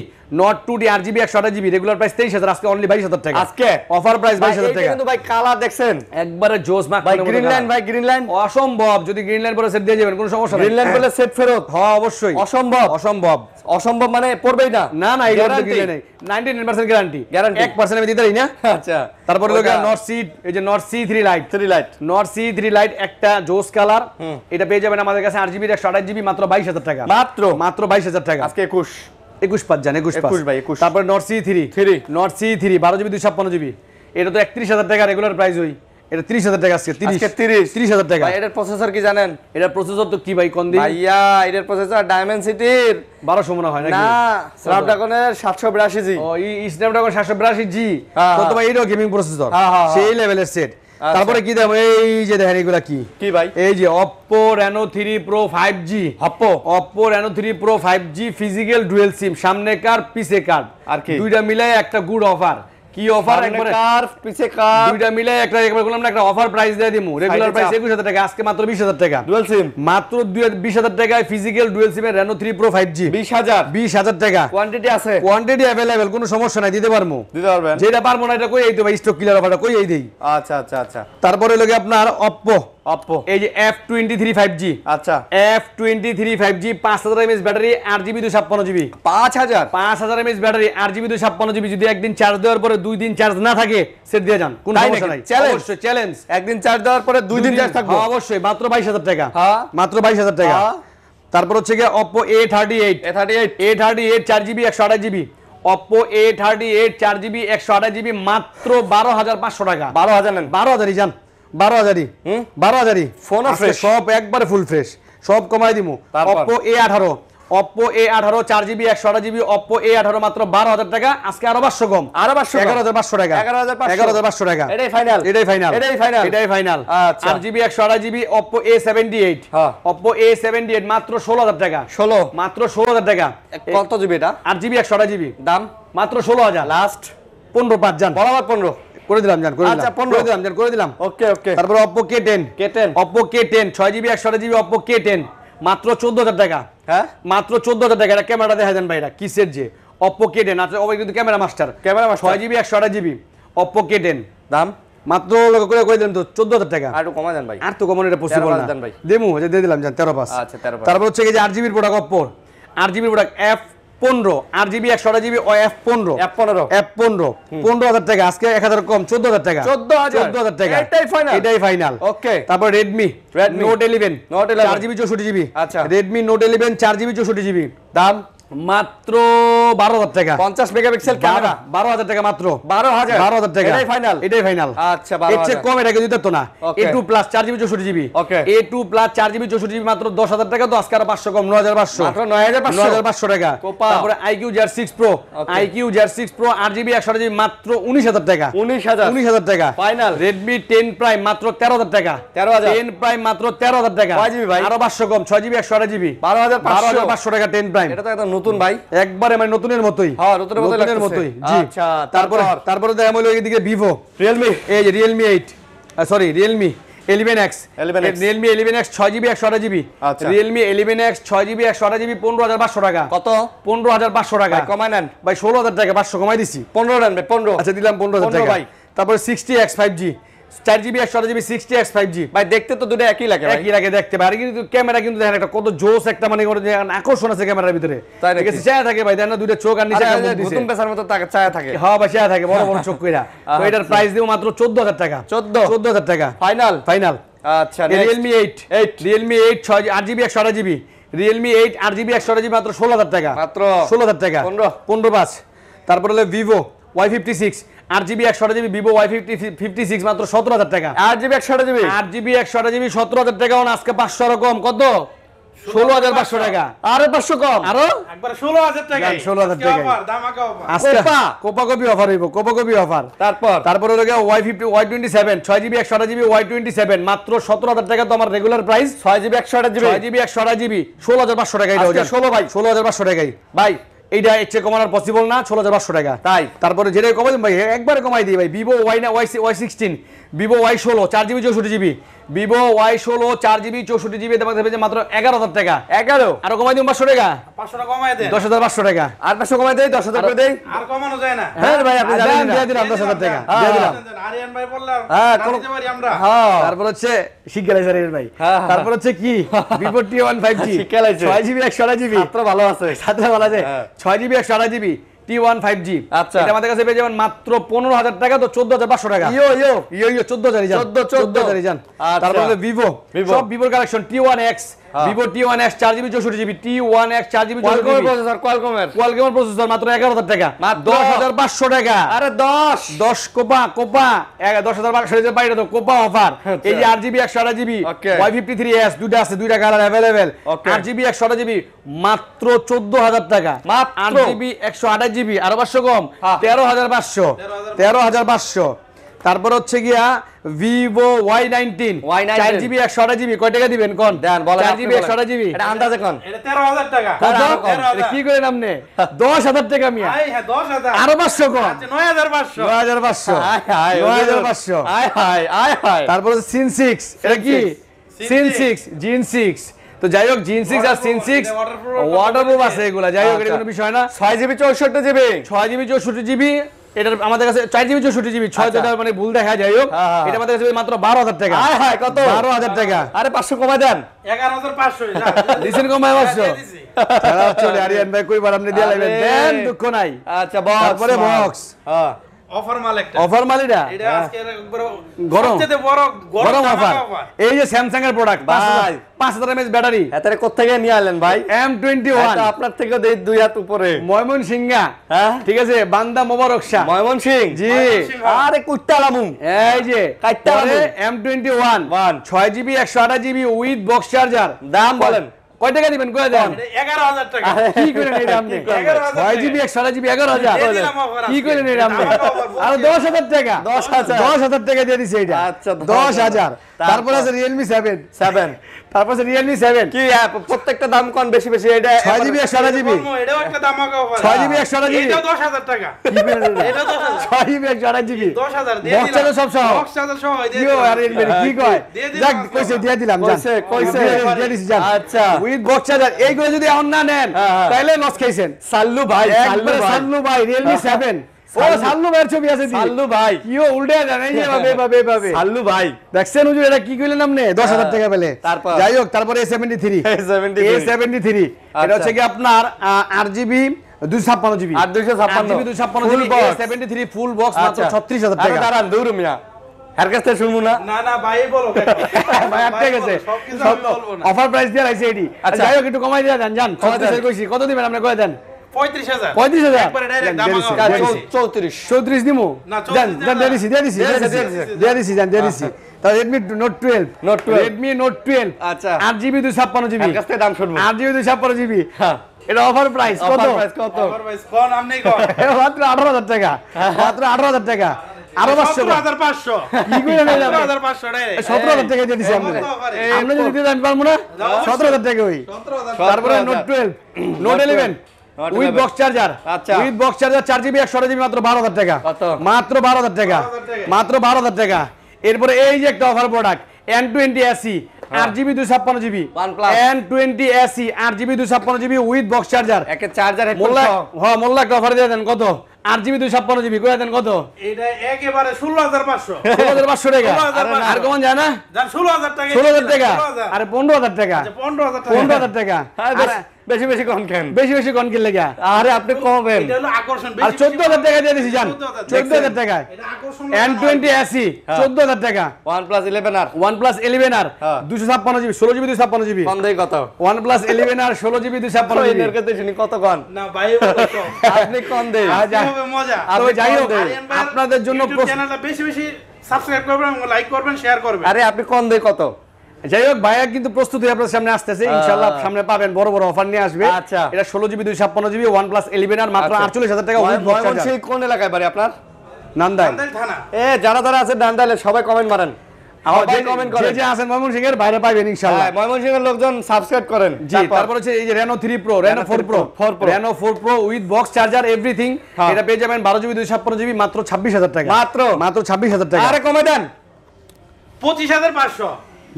RGB 128GB regular price 23,000, আজকে অনলি 22,000 টাকা। আজকে অফার প্রাইস 22,000 টাকা। কিন্তু ভাই কালার দেখছেন একবারে জোস মাক ভাই, গ্রিন লাইন ভাই, গ্রিন লাইন অসম্ভব। যদি গ্রিন লাইন পরে সেট দিয়ে যাবেন কোনো সমস্যা নেই, গ্রিন লাইন বলে সেট ফেরত? হ্যাঁ অবশ্যই। অসম্ভব, অসম্ভব, অসম্ভব মানে পড়বেই না। না না, এই গ্রিন লাইন 99% গ্যারান্টি, 1% আমি দিতে পারি না। আচ্ছা তারপরে লোকে নট সি, এই যে not C3 light, not C3 light একটা জোস কালার, এটা পেয়ে যাবেন আমাদের কাছে 8GB 128GB মাত্র 22,000 টাকা, মাত্র 22,000 টাকা। আজকে 21 জান, 21 ভাই 21। তারপরে not C3, not C3 12GB 256GB, এটা তো 31,000 টাকা রেগুলার প্রাইস। হই এটা 30,000 টাকা, আজকে 30,000 টাকা। ভাই এটার প্রসেসর কি জানেন? এটা প্রসেসর তো কি ভাই কোন দিন? ভাইয়া এটার প্রসেসর ডায়মেনসিটির 1200 মনে হয় নাকি? না, স্ন্যাপড্রাগনের 782G। ও এই স্ন্যাপড্রাগন 782G, কত ভাই? এটাও গেমিং প্রসেসর, সেই লেভেলের সেট। তারপরে কি দেব? এই যে দেখেন এগুলা কি ভাই? এই যে Oppo Reno 3 Pro 5G, Oppo Reno 3 Pro 5G physical dual SIM, সামনে কার পিছে কার, আর কি দুইটা মিলাই একটা গুড অফার। কি অফার? একবারে কার পিছে কার দুইটা মিলাই একটা, একবার বললাম না, একটা অফার প্রাইস দিয়ে দিমু। রেগুলার প্রাইস 21,000 টাকা, আজকে মাত্র 20,000 টাকা। ডুয়াল সিম মাত্র 20,000 টাকায় ফিজিক্যাল ডুয়াল সিমের Reno 3 Pro 5G 20,000 টাকা। কোয়ান্টিটি আছে, কোয়ান্টিটি अवेलेबल, কোনো সমস্যা নাই, দিতে পারমু। দিতে পারবেন? যেটা পারবো না এটা কই এই তো ভাই, স্টক ক্লিয়ার অফারটা কই এই দেই। আচ্ছা আচ্ছা আচ্ছা। তারপরে লাগে আপনার Oppo এই যে F23 5G, আচ্ছা F23 5G 5000 mAh battery, 8GB 256GB, 5000 mAh battery, 8GB 256GB। যদি একদিন চার্জ দেওয়ার পরে 2 দিন চার্জ না থাকে, সেট দিয়ে যান, কোনো সমস্যা নাই। অবশ্যই চ্যালেঞ্জ, একদিন চার্জ দেওয়ার পরে 2 দিন চার্জ থাকবে। অবশ্যই, মাত্র 22,000 টাকা, হ্যাঁ মাত্র 22,000 টাকা। তারপর হচ্ছে গিয়ে Oppo A38 4GB 128GB, Oppo A38 4GB 128GB মাত্র 12,500 টাকা। 12,000 নেন, 12,000 যান, 12,000 12,000 ফোন ফ্রেশ, সব একবারে ফুল ফ্রেশ, সব কমাই দিমু। Oppo A18 4GB 128GB, Oppo A18 মাত্র 12,000 টাকা, আজকে আরো 500 কম, আরো 11,500 টাকা, 11,500 টাকা। এটাই ফাইনাল, এটাই ফাইনাল। আচ্ছা 8GB 128GB Oppo A78, Oppo A78 মাত্র 16,000 টাকা, মাত্র 16,000 টাকা। কত জিবি এটা? 8GB 128GB দাম মাত্র 16,000, লাস্ট 15,500 জান, বরাবর 15 করে দিলাম জান, করে আচ্ছা, দিলাম, করে দিলাম জান, করে দিলাম। ওকে ওকে। তারপর Oppo K10, Oppo K10 6GB 128GB Oppo K10 মাত্র 14,000 টাকা, হ্যাঁ মাত্র 14000 টাকা। এটা ক্যামেরাটা দেখা দেন ভাই, এটা কিসের যে Oppo K10 আছে, ওই কিন্তু camera master, camera master 6GB 128GB Oppo K10 দাম মাত্র করে দেন তো 14000 টাকা। আর একটু কমা দেন ভাই। আর তো কমন এটা পসিবল 13 না দেন ভাই। দেমু যে দিয়ে দিলাম জান 13 আচ্ছা 13 তারপর হচ্ছে কি যে 8GB product Oppo 8GB product F15 8GB 128GB ও F15 F15 15000 টাকা, আজকে 1000 কম 14000 টাকা 14000 টাকা, এটাই ফাইনাল। ওকে তারপর Redmi Note 11 4GB 64GB। আচ্ছা Redmi Note 11 4GB 64GB দাম মাত্র 12000 টাকা। 50 মেগাপিক্সেল ক্যামেরা 12000 টাকা মাত্র 12000 টাকা, এটাই ফাইনাল আচ্ছা এর চেয়ে কম এটা কিন্তু দিত না। A2 প্লাস 4GB 64GB ওকে A2 প্লাস 4GB 64GB মাত্র 10000 টাকা, তো আজকে আর 500 কম 9500 মাত্র 9500 টাকা। তারপরে IQ Z6 Pro IQ Z6 Pro 8GB 128GB মাত্র 19000 টাকা 19000 টাকা ফাইনাল। Redmi 10 Prime মাত্র 13000 টাকা 10 Prime মাত্র 13000 টাকা, আরো 500 কম 6GB 128GB 12500 টাকা 10 Prime। এটা তো একদম নতুন ভাই, একবারে মানে নতুনের মতোই, হ্যাঁ নতুনের মতোই জি। আচ্ছা তারপরে দেখা হলো এদিকে Vivo Realme এই যে Realme 8 sorry Realme 11X 11X Realme 11X 6GB 128GB আচ্ছা Realme 11X 6GB 128GB 15500 টাকা। কত 15500 টাকা কমাই নেন ভাই, 16000 টাকা 500 কমাই দিছি 15 নেন ভাই 15 আচ্ছা দিলাম 15000 টাকা ভাই। তারপরে 60X 5G 4GB 128GB 60X 5G ভাই দেখতে তো দুটো একই লাগে ভাই, একই লাগে দেখতে পারে, কিন্তু ক্যামেরা কিন্তু দেখেন একটা কত জোস একটা মানে করে যে আকর্ষণ আছে ক্যামেরার ভিতরে, তাই নাকি? ঠিক আছে চায়া থাকে ভাই, দেখেন না দুইটা চোখ আর নিচে একটা মুখ দিছে, নতুন পেছার মতো চায়া থাকে, হ্যাঁ ভাই চায়া থাকে বড় বড় চোখ কইরা। তো এটার প্রাইস দিব মাত্র 14000 টাকা 14000 টাকা ফাইনাল। আচ্ছা Realme 8 Realme 8 8GB 128GB Realme 8 8GB 128GB মাত্র 16000 টাকা 16000 টাকা 15 তারপর হলো Vivo Y56 8GB 128GB Vivo Y56 মাত্র 17000 টাকা 8GB 128GB 8GB 128GB 17000 টাকা, আজকে 500 আরো কম কত 16500 টাকা, আরো 500 কম আরো একবার 16000 টাকা 16000 টাকা অফার ধামাকা অফার আজকে কোপা অফার হইব কোপা অফার। তারপর হলো Y50 Y27 6GB 128GB Y27 মাত্র 17000 টাকা, তো আমার রেগুলার প্রাইস 6GB 128GB 16500 টাকা, এটা 16 ভাই 16500 টাকাই ভাই, এইটা এর কমানোর পসিবল না 16500 টাকা তাই। তারপরে যেটা কমাই দিন ভাই একবারে কমাই দিই ভাই, Vivo Y16 Vivo Y16 4GB 64GB Vivo Y16 4GB 64GB দেবে মাত্র 11000 টাকা 11 আরো কমাই দিন 500 টাকা 500 টাকা কমায় দেন 10500 টাকা আর 500 কমাই দেই 10000 করে দেই আর কমানো যায় না। হ্যাঁ ভাই আপনি জানেন দিয়ে দিলাম 10000 টাকা দিয়ে দিলাম। আরিয়ান ভাই বললাম হ্যাঁ দিতে পারি আমরা। হ্যাঁ তারপর হচ্ছে শিখেলাইছে রে ভাই, তারপর হচ্ছে কি Vivo T1 5G শিখেলাইছে 6GB 128GB ছাত্র ভালো আছে 6GB 128GB T1 5G আচ্ছা এটা আমাদের কাছে পেয়ে যাবেন মাত্র 15000 টাকা, তো 14500 টাকা ইয়ো 14000 জান 14000 জান। তারপর হলো Vivo সব Vivo collection T1X Vivo T1X 4GB 64GB T1X 4GB 64GB কোয়ালকমের প্রসেসর মাত্র 11000 টাকা 10500 টাকা, আরে 10 কোপা 10500 বাইরে তো কোপা অফার। এই যে 8GB 128GB Y53s দুইটা আছে, দুইটা কালার अवेलेबल 8GB 128GB মাত্র 14000 টাকা 8GB 128GB আরো 500 কম 13500 তারপর হচ্ছে গিয়া Vivo Y19 4GB 128GB কয় টাকা দিবেন কোন দেন বলেন 4GB 128GB এটা আন্দাজে কোন এটা 13000 টাকা এটা কি করেন আপনি 10000 টাকা মিয়া হ্যাঁ 10000 আরো 500 কম আচ্ছা 9500 9500 তারপর Sin 6 এটা কি Sin 6 Gen 6 তো যাই হোক Gen 6 আর Sin 6 ওয়াটারপ্রুফ আছে এগুলা, যাই হোক এটা কোনো বিষয় না। 6GB 64GB 6GB 64GB এটা আমাদের কাছে 4GB 64GB 6 যেটা মানে ভুল দেখা, যাই হোক এটা আমাদের কাছে মাত্র 12000 টাকা কত 12000 টাকা আরে 500 কমাই দেন 11500 দিছেন কমায় পাঁচশো খারাপ চলে আরিয়ান ভাই কইবার আপনি দিয়ে লাইবেন দেন দুঃখ নাই। আচ্ছা বক্স তারপরে বক্স অফার মাল একটা অফার মালিটা এটা আজকে একবার গরম সবচেয়ে বড় গরম অফার। এই যে স্যামসাং এর প্রোডাক্ট 5000 mAh ব্যাটারি, এটারে কোথা থেকে নিয়ে আনলেন ভাই M21 এটা আপনার থেকে দেই 2 হাত উপরে ময়মনসিংহা, হ্যাঁ ঠিক আছে বান্দা মোবারক শাহ ময়মনসিং জি আরে কুত্তালামু এই যে কাইত্তালামু M21 6GB 128GB with box charger দাম বলেন কয় টাকা দিবেন কয় দেন 11000 টাকা কি করেন এই দাম নেই 6GB 128GB 11000 কি করেন এই দাম নেই আর 10000 টাকা 10000 টাকা দিয়ে দিছে এটা আচ্ছা 10000। তারপর আছে Realme 7 তারপর রিয়েলমি 7 কি প্রত্যেকটা দাম কোন বেশি বেশি এটা 6GB 128GB এটাও একটা ধামাকা অফার 6GB 128GB এটাও 10000 টাকা এটা 10000 6GB 128GB 10000 দিয়ে বক্স চার্জার সব সহ বক্স চার্জার সহ দিয়ে ইয়ো আরে কি কয় দিয়ে দিলাম যাক আজকে। কইছে দিয়ে দিলাম যান কইছে দিয়ে দিছি যান আচ্ছা উইথ বক্স চার্জার এইগুলো যদি এখন না নেন হ্যাঁ। তাহলে লস খাইছেন সাল্লু ভাই একবারে সাল্লু ভাই রিয়েলমি 7 ও সাল্লু ভাইয়ের ছবি আছে সাল্লু ভাই কিও উল্টে জানে এই ভাবে ভাবে সাল্লু ভাই দেখছেন হুজুর এটা কি কইলেন আপনি 10000 টাকা পেলে তারপর? যাই হোক তারপরে A73 A73 এটা হচ্ছে কি আপনার 8GB 256GB 256 A73 full box মাত্র 36000 আরে টাকা দাঁড়ান দূর মিয়া এর কাছ থেকে শুনবো না না না ভাই বলো ভাই আটকে গেছে সবকিছু আমি বলবো না অফার প্রাইস দিয়ে রাখছে এডি আচ্ছা। যাই হোক একটু কমাই দিয়ে দেন জান 36 কইছি কত দিবেন আপনি কয় দেন 35000 35000 একবারে ডাইরেক্ট ধামাকা দেন, অফার। দেন। 34 34 দিমু না, 34 দেন দেন দিয়ে দিছি দিয়ে দিছি তা Redmi Note 12 Note 12 Redmi Note 12 আচ্ছা। 8GB 256GB এর কাছ থেকে দাম শুনবো 8GB 256GB হ্যাঁ এটা অফার প্রাইস কত অফার প্রাইস কত অফার ভাই কোন আপনি কোন মাত্র 18000 টাকা মাত্র 18000 টাকা আরো 500 17500 কি করে নিয়ে যাবেন 17500 ডাইরেক্ট 17000 টাকা দিয়ে দিছি আমরা আমরা যদি দিতে আমি পারবো না 17000 টাকা ওই 17000 তারপরে Note 12 Note 11 with box charger আচ্ছা। With box charger 4GB 128GB মাত্র 12000 টাকা কত? মাত্র 12000 টাকা 12,000 মাত্র 12000 টাকা এরপরে এই যে একটা offer product N20 SE 8GB 256GB OnePlus N20 SE 8GB 256GB with box charger একে চার্জার হেডফোন মোল্লা হ্যাঁ মোল্লা একটা অফার দিয়ে দেন কত 8GB 256GB কই দেন কত এটা একেবারে 16500 16500 টাকা 16,500 আর কমন যায় না জান 16000 টাকা 16000 টাকা 16,000 আরে 15000 টাকা আচ্ছা 15000 টাকা 15000 টাকা আর বেশি বেশি কম কেন বেশি কোন কি লাগা আরে আপনি কমাবেন এটা হলো আকর্ষণ আর 14000 টাকা দিয়ে দিছি জান 14,000 14000 টাকা এটা আকর্ষণ N20 SE 14000 টাকা OnePlus 11 আর OnePlus 11R হ্যাঁ। 256GB 16GB 256GB কম দেই কত OnePlus 11R 16GB 256GB এর কাছে শুনি কত কোন না ভাই বলো তো আপনি কোন দেই কিভাবে মজা তো যাই হোক আরিয়ান ভাই আপনাদের জন্য চ্যানেলটা বেশি বেশি সাবস্ক্রাইব করবেন এবং লাইক করবেন শেয়ার করবেন আরে আপনি কোন দেই কত যাই হোক ভাইয়া কিন্তু প্রস্তুত হয়ে আপনার সামনে আসতেছে ইনশাআল্লাহ সামনে পাবেন বড় বড় অফার নিয়ে আসবে আচ্ছা। এটা 16GB 256GB OnePlus 11R মাত্র 48000 টাকা উইথ বক্স চার্জার সেই কোন এলাকায় বাড়ি আপনার নান্দাই আমাদের থানা যারা যারা আছে ডান্ডালে সবাই কমেন্ট মারেন সবাই কমেন্ট করেন যে আছেন ময়মনসিংহ এর বাইরে পাবেন ইনশাআল্লাহ হ্যাঁ ময়মনসিংহের লোকজন সাবস্ক্রাইব করেন জি তারপর হচ্ছে এই যে Reno 3 Pro Reno 4 Pro 4 Pro Reno 4 Pro with box charger everything হ্যাঁ। এটা পেয়ে যাবেন 12GB 256GB মাত্র 26000 টাকা মাত্র 26000 টাকা আরে কমে দেন 25500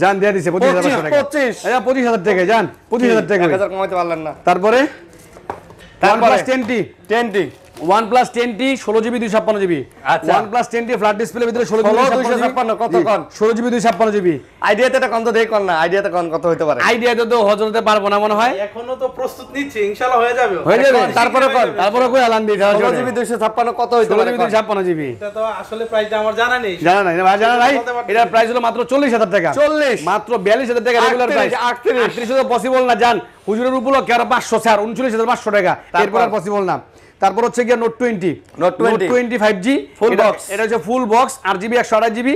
জান দিয়ে দিছে 25500 টাকা 25 এটা 25000 টাকা জান 25000 টাকা 1000 কমাইতে পারলেন না তারপরে OnePlus 10T 10T OnePlus 10T 16GB 256GB আচ্ছা। OnePlus 10T ফ্ল্যাট ডিসপ্লে ভিতরে 16GB 256 কত কোন 16GB 256GB আইডিয়াতে এটা কত দেই কোন না আইডিয়াতে কোন কত হইতে পারে আইডিয়া তো হজরতে পারবো না মনে হয় এখনো তো প্রস্তুত নিচ্ছি ইনশাআল্লাহ হয়ে যাবে হয়ে যাবে তারপরে কোন তারপরে কই আলান দি 16GB 256 কত হইতে পারে 16GB 256GB এটা তো আসলে প্রাইসটা আমার জানা নেই জানা নাই না ভাই জানা নাই বলতে পারতেছি এটার প্রাইস হলো মাত্র 40000 টাকা 40 মাত্র 42000 টাকা রেগুলার 38, প্রাইস 38 তো পসিবল না জান হুজুরের উপলক্ষে আর 500 স্যার 39500 টাকা এরপর আর পসিবল না তারপর হচ্ছে কি Note 20 Note 20 5G Full box। এটা হচ্ছে full box 8GB 128GB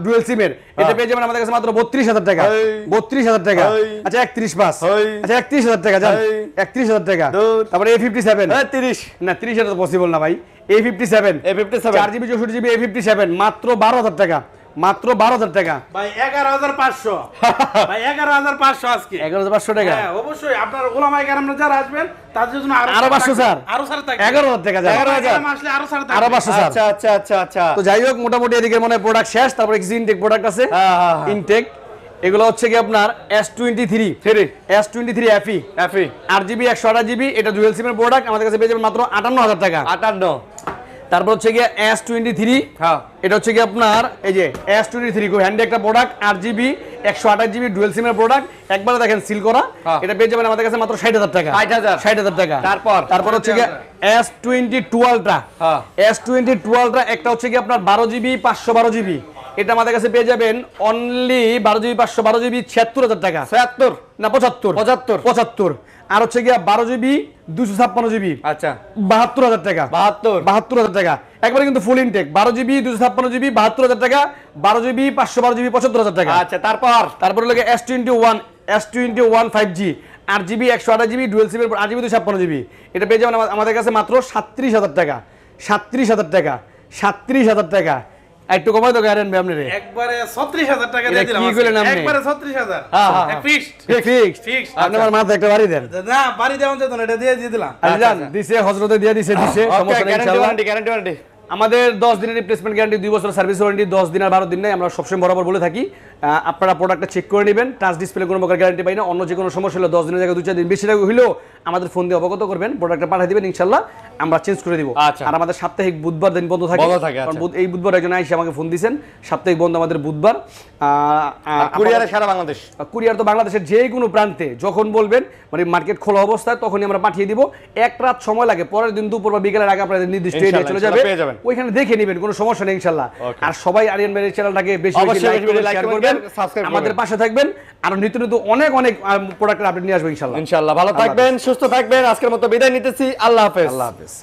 dual SIM এর এটা পেয়ে যাবেন আমাদের কাছে মাত্র 32000 টাকা এই। 32000 টাকা এই। আচ্ছা 31 পাস এই। আচ্ছা 31000 টাকা জান এই। 31000 টাকা দূর। তারপরে A57 30 না 30 এটা তো পসিবল না ভাই A57 A57 4GB 64GB A57 মাত্র 12000 টাকা মাত্র 12000 টাকা ভাই 11500 ভাই 11500 আজকে 11500 টাকা হ্যাঁ অবশ্যই আপনার ওলামায়ে কেরামরা যারা আসবেন তাদের জন্য আরো 500 স্যার। আরো স্যার থাকবে 11000 টাকা যায় 11000 আসলে আরো স্যার আরো 500 স্যার আচ্ছা আচ্ছা আচ্ছা আচ্ছা তো যাই হোক মোটামুটি এদিকে মনে প্রোডাক্ট শেষ তারপরে কিছু ইনটেক প্রোডাক্ট আছে হ্যাঁ ইনটেক এগুলো হচ্ছে কি আপনার S23 S23 FE 8GB 128GB এটা ডুয়াল সিমের প্রোডাক্ট আমাদের কাছে পেয়ে যাবেন মাত্র 58000 টাকা 58 তারপর হচ্ছে কি S23 হ্যাঁ এটা হচ্ছে কি আপনার এই যে S23 কো হ্যান্ডি একটা প্রোডাক্ট 8GB 128GB ডুয়াল সিমের প্রোডাক্ট একবারে দেখেন সিল করা হ্যাঁ। এটা পেয়ে যাবেন আমাদের কাছে মাত্র 60000 টাকা 60,000 টাকা তারপর হচ্ছে কি S22 Ultra হ্যাঁ। S22 Ultra একটা হচ্ছে কি আপনার 12GB 512GB এটা আমাদের কাছে পেয়ে যাবেন অনলি 12GB 512GB 76000 টাকা 76 না 75 আর হচ্ছে কি 12GB 256GB আচ্ছা 72000 টাকা 72000 টাকা একবারে কিন্তু ফুল ইনটেক 12GB 256GB 72000 টাকা 12GB 512GB 75000 টাকা আচ্ছা তারপরে লাগে S21 5G 8GB 128GB dual সিমের 8GB 256GB এটা পেয়ে যাবেন আমাদের কাছে মাত্র 37000 টাকা 37000 টাকা একটু কমাই তো গ্যারেন্টি আপনি রে একবারে 36,000 টাকা দিয়ে এটা দিলাম কি আজকে। করলেন আপনি? একবারে 36,000 হ্যাঁ, হ্যাঁ, হ্যাঁ। ফিক্সড ফিক্সড Fixed, আপনি আমার মাথা একটা বাড়ি দেন না বাড়ি দেওয়া যেত না, এটা দিয়ে দিলাম। আচ্ছা জান দিছে হজরতে দিয়ে দিছে সমস্যা নেই ইনশাআল্লাহ গ্যারান্টি আমাদের 10 দিনের রিপ্লেসমেন্ট গ্যারান্টি 2 বছর সার্ভিস ওয়ারেন্টি 10 দিন আর 12 দিন নাই আমরা সবসময় বরাবর বলে থাকি আপনারা প্রোডাক্টটা চেক করে নেবেন টাচ ডিসপ্লে কোনো প্রকার গ্যারান্টি পাই না অন্য যে কোনো সমস্যা হলে 10 দিনের জায়গায় 2-4 দিন বেশি টাকা হলেও আমাদের ফোন দিয়ে অবগত করবেন প্রোডাক্টটা পাঠিয়ে দিবেন ইনশাআল্লাহ আমরা চেঞ্জ করে দিব আচ্ছা। আর আমাদের সাপ্তাহিক বুধবার দিন বন্ধ থাকে বন্ধ থাকে, কারণ আচ্ছা। এই বুধবার একজন আইসা আমাকে ফোন দিয়েছেন সাপ্তাহিক বন্ধ আমাদের বুধবার কুরিয়ারে সারা বাংলাদেশ কুরিয়ার তো বাংলাদেশের যে কোনো প্রান্তে যখন বলবেন মানে মার্কেট খোলা অবস্থায় তখনই আমরা পাঠিয়ে দিব এক রাত সময় লাগে পরের দিন দুপুর বা বিকেলের আগে আপনাদের নির্দিষ্ট এরিয়া চলে যাবে পেয়ে যাবেন। ওইখানে দেখে নেবেন কোনো সমস্যা নেই ইনশাআল্লাহ Okay. আর সবাই আরিয়ান ভাইয়ের চ্যানেলটাকে বেশি বেশি অবশ্যই লাইক বেশি বেশি করবেন like শেয়ার করবেন, করবেন subscribe আমাদের করবেন। পাশে থাকবেন আর নিত্য নতুন অনেক প্রোডাক্টের আপডেট নিয়ে আসবো ইনশাআল্লাহ ইনশাআল্লাহ ভালো থাকবেন সুস্থ থাকবেন আজকের মতো বিদায় নিতেছি আল্লাহ হাফেজ আল্লাহ হাফেজ